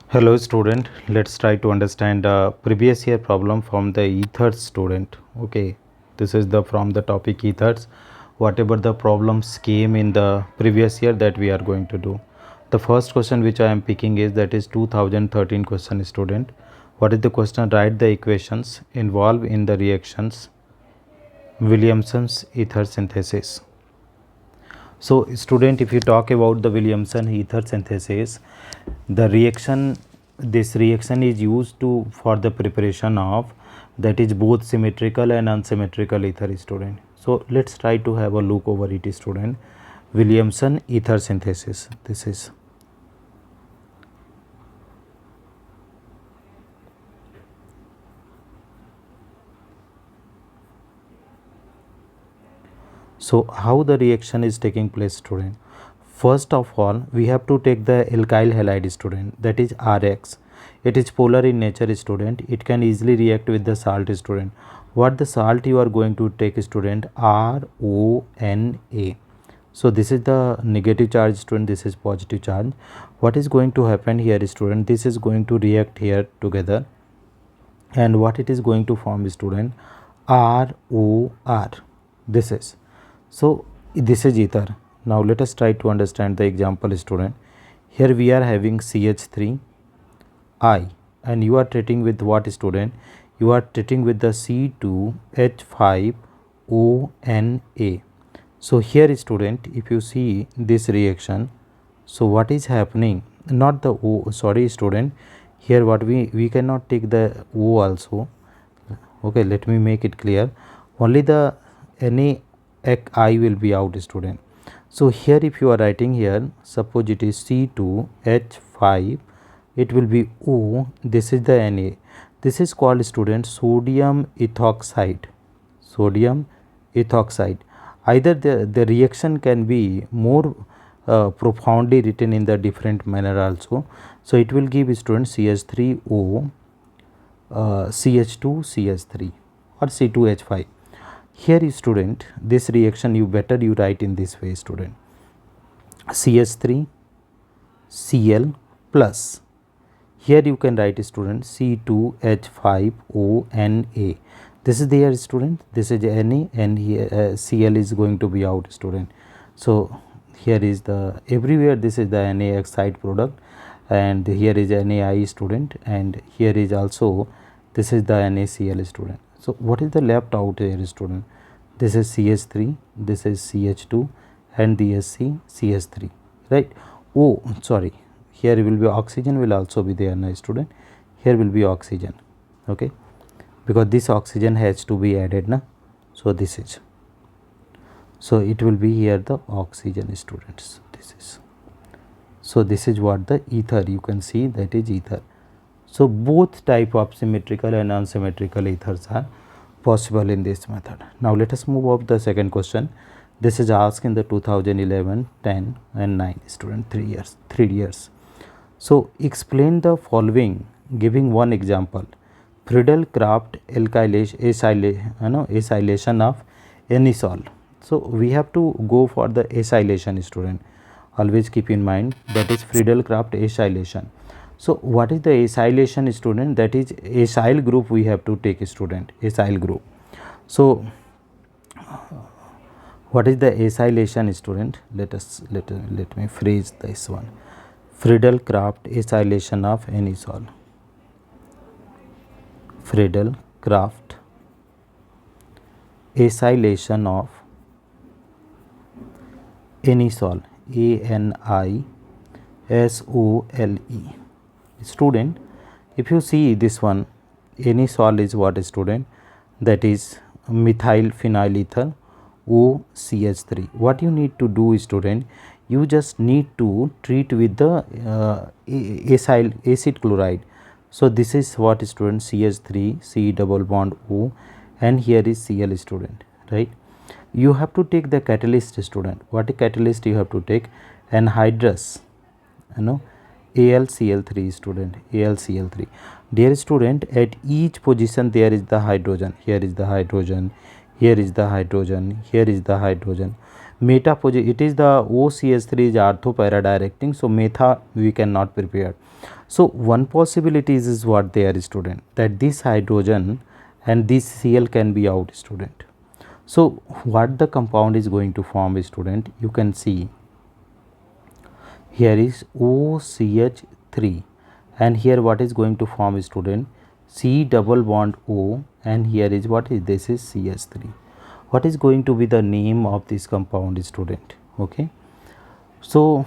Hello student, let's try to understand previous year problem from the ethers student. Okay, this is the from the topic ethers. Whatever the problems came in the previous year that we are going to do. The first question which I am picking is that is 2013 question student. What is the question? Write the equations involved in the reactions Williamson's ether synthesis. So student, if you talk about the Williamson ether synthesis, the reaction, this reaction is used to for the preparation of that is both symmetrical and unsymmetrical ether student. So let's try to have a look over it student. Williamson ether synthesis, this is. So how the reaction is taking place student? First of all, we have to take the alkyl halide student, that is Rx. It is polar in nature student. It can easily react with the salt student. What the salt you are going to take student? RONA. So this is the negative charge student, this is positive charge. What is going to happen here student? This is going to react here together, and what it is going to form student? ROR. This is. So this is ether. Now let us try to understand the example student. Here we are having CH3 I, and you are treating with what student? You are treating with the C2H5ONA. So here student, if you see this reaction, so what is happening? Not the O, sorry student, here what we cannot take the O also. Okay, let me make it clear. Only the NaI will be out student. So here if you are writing here, suppose it is C2H5, it will be O, this is the Na. This is called student sodium ethoxide. Sodium ethoxide. Either the reaction can be more profoundly written in the different manner also. So it will give student CH3O, CH2CH3 or C2H5. Here student, this reaction you write in this way student. CH3 Cl plus, here you can write student C2H5ONA. This is there student, this is Na, and here Cl is going to be out student. So here is the, everywhere this is the Na side product, and here is NaI student, and here is also this is the NaCl student. So what is the left out here student? This is CH3, this is CH2, and this is CH3, right? Oh sorry, here will be oxygen will also be there now student. Here will be oxygen, okay, because this oxygen has to be added na. So this is, so it will be here the oxygen students, this is. So this is what the ether, you can see that is ether. So both type of symmetrical and unsymmetrical ethers are possible in this method. Now let us move up the second question. This is asked in the 2011, 10 and 9 student, 3 years. So explain the following giving one example. Friedel-Crafts acylation of anisole. So we have to go for the acylation student. Always keep in mind that is Friedel-Crafts acylation. So what is the acylation student? That is acyl group we have to take student, acyl group. So what is the acylation student? Let me phrase this one. Friedel-Crafts acylation of anisole. Friedel-Crafts acylation of anisole, ANISOLE. Student, if you see this one, anisole is what student? That is methyl phenyl ether, OCH3. What you need to do student, you just need to treat with the acid chloride. So this is what student? CH3 C double bond O, and here is Cl student, right? You have to take the catalyst student. What catalyst you have to take? Anhydrous, AlCl3 student, AlCl3. Dear student, at each position there is the hydrogen. Here is the hydrogen, here is the hydrogen, here is the hydrogen. it is the OCH3 is ortho para directing, so metha we cannot prepare. So one possibility is what they are, student, that this hydrogen and this Cl can be out, student. So what the compound is going to form, student, you can see here is OCH3, and here what is going to form, student, C double bond O, and here is what is this is CH3. What is going to be the name of this compound, student? Okay, so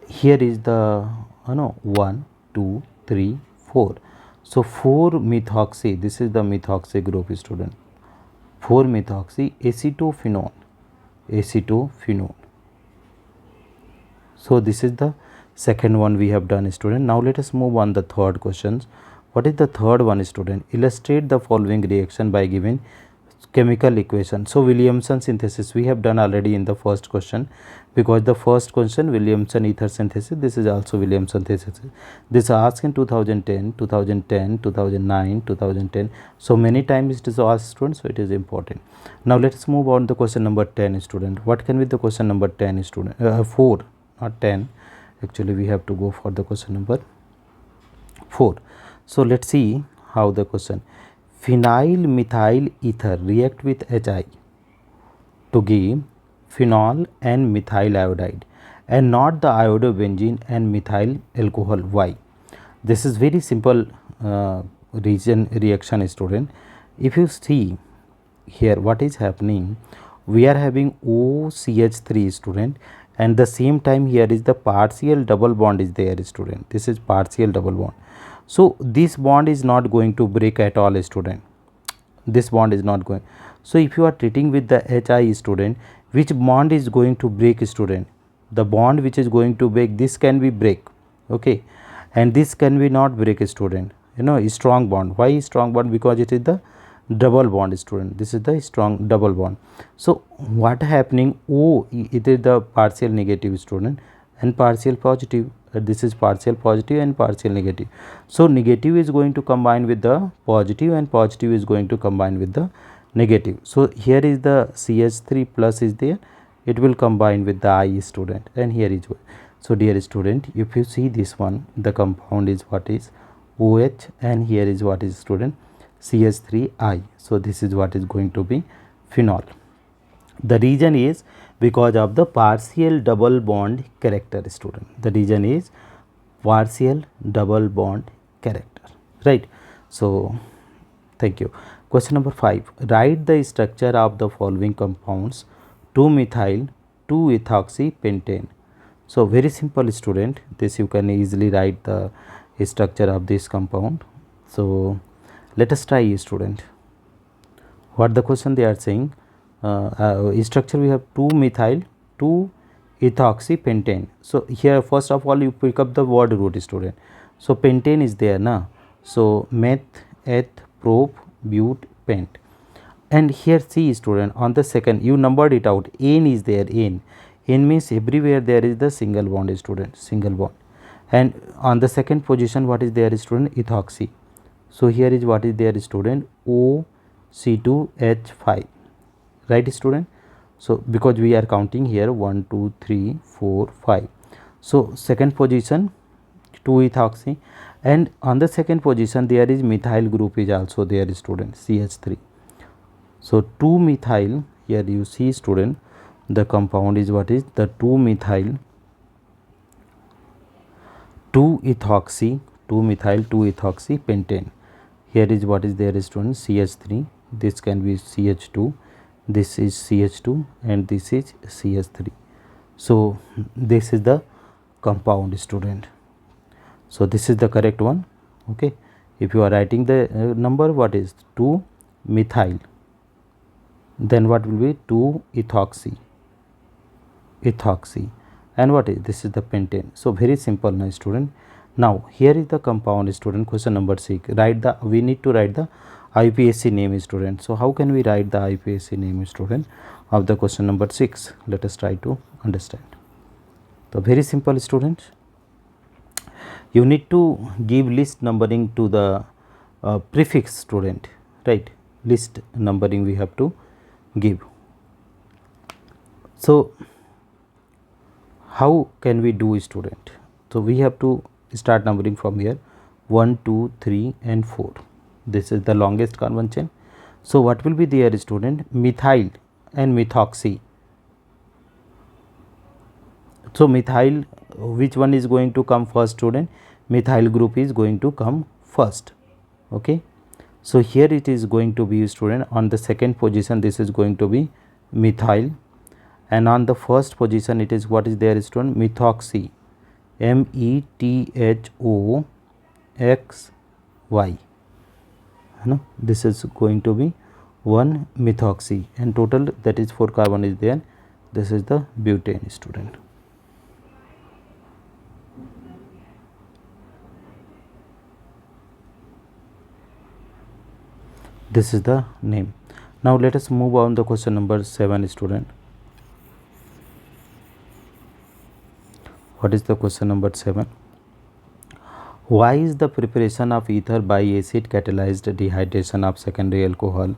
here is the 1 2 3 4, so 4 methoxy, this is the methoxy group, student, 4 methoxy acetophenone, acetophenone. So this is the second one we have done, student. Now let us move on the third questions. What is the third one, student? Illustrate the following reaction by giving chemical equation. So Williamson synthesis we have done already in the first question, because the first question Williamson ether synthesis, this is also Williamson synthesis. This asked in 2010, 2010, 2009, 2010. So many times it is asked, students, so it is important. Now let us move on to question number 10, student. What can be the question number 10, student? 4, not 10. Actually we have to go for the question number 4. So let's see how the question. Phenyl methyl ether react with HI to give phenol and methyl iodide, and not the iodobenzene and methyl alcohol. Why? This is very simple reaction, student. If you see here what is happening, we are having OCH3, student, and the same time here is the partial double bond is there, student. This is partial double bond. So this bond is not going to break at all, student. This bond is not going. So if you are treating with the HI, student, which bond is going to break, student? The bond which is going to break, this can be break, okay, and this can be not break, student. Strong bond. Why strong bond? Because it is the double bond, student. This is the strong double bond. So what happening? It is the partial negative, student, and partial positive. This is partial positive and partial negative. So negative is going to combine with the positive, and positive is going to combine with the negative. So here is the CH3 plus is there, it will combine with the I, student, and here is. So dear student, if you see this one, the compound is what is OH, and here is what is, student, CH3I. So this is what is going to be phenol. The reason is because of the partial double bond character, student. The reason is partial double bond character, right? So thank you. Question number 5. Write the structure of the following compounds: 2-methyl, 2-ethoxypentane. So very simple, student. This you can easily write the structure of this compound. So let us try, student. What the question they are saying? Structure we have 2-methyl, 2-ethoxypentane. So here first of all you pick up the word root, student. So pentane is there, na? So meth, eth, prop, but, pent. And here see, student, on the second you numbered it out. N is there. N means everywhere there is the single bond, student, single bond. And on the second position what is there, student? Ethoxy. So here is what is there, student? OC2H5. Right, student? So because we are counting here 1 2 3 4 5. So second position 2-ethoxy, and on the second position there is methyl group is also there, student, CH3. So 2-methyl, here you see, student, the compound is what is the 2-methyl, 2-ethoxy, 2-methyl, 2-ethoxypentane. Here is what is there, student? CH3. This can be CH2. This is CH2 and this is CH3. So this is the compound, student. So this is the correct one, okay. If you are writing the number, what is 2-methyl, then what will be 2-ethoxy, and what is this is the pentane. So very simple, now, student. Now here is the compound, student. Question number 6. We need to write the IUPAC name, student. So how can we write the IUPAC name, student, of the question number 6? Let us try to understand. So very simple, students. You need to give list numbering to the prefix, student, right? List numbering we have to give. So how can we do, student? So we have to start numbering from here, 1 2 3 and 4. This is the longest carbon chain. So what will be there, student? Methyl and methoxy. So methyl, which one is going to come first, student? Methyl group is going to come first. Okay, so here it is going to be, student, on the second position this is going to be methyl, and on the first position it is what is there, student? Methoxy, methoxy. No, this is going to be one methoxy, and total that is 4 carbon is there. This is the butane, student. This is the name. Now let us move on the question number 7, student. What is the question number 7? Why is the preparation of ether by acid catalyzed dehydration of secondary alcohol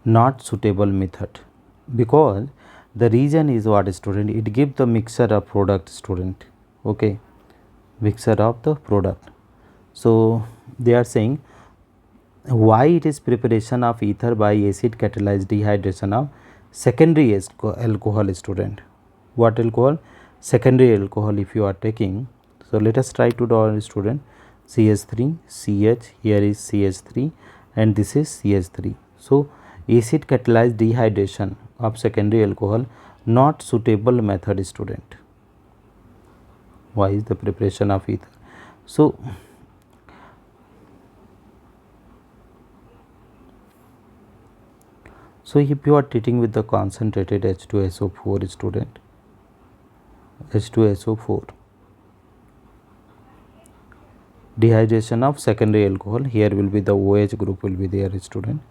not suitable method? Because the reason is what, student? It gives the mixture of product, student. Okay, mixture of the product. So they are saying why it is preparation of ether by acid catalyzed dehydration of secondary alcohol, student. What alcohol? Secondary alcohol if you are taking. So let us try to draw, student. CH3, CH, here is CH3 and this is CH3. So acid catalyzed dehydration of secondary alcohol not suitable method, student. Why is the preparation of ether? So if you are treating with the concentrated H2SO4, student, H2SO4, dehydration of secondary alcohol, here will be the OH group will be there, student,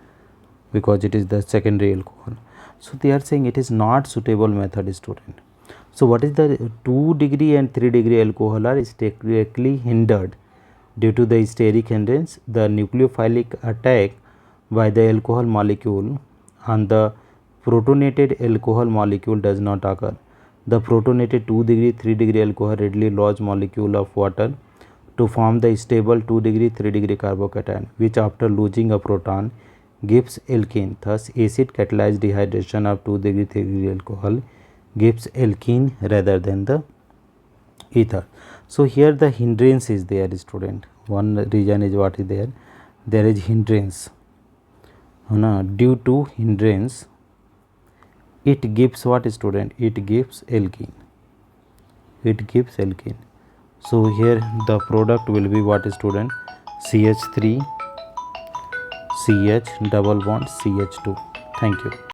because it is the secondary alcohol. So they are saying it is not suitable method, student. So what is the 2 degree and 3 degree alcohol are statically hindered due to the steric hindrance. The nucleophilic attack by the alcohol molecule on the protonated alcohol molecule does not occur. The protonated 2 degree 3 degree alcohol readily lodge molecule of water to form the stable 2 degree 3 degree carbocation, which after losing a proton gives alkene. Thus acid catalyzed dehydration of 2 degree 3 degree alcohol gives alkene rather than the ether. So here the hindrance is there, student. One reason is what is there? There is hindrance. Due to hindrance it gives what, student? It gives alkene. It gives alkene. So here the product will be what, student? CH3 CH double bond CH2. Thank you.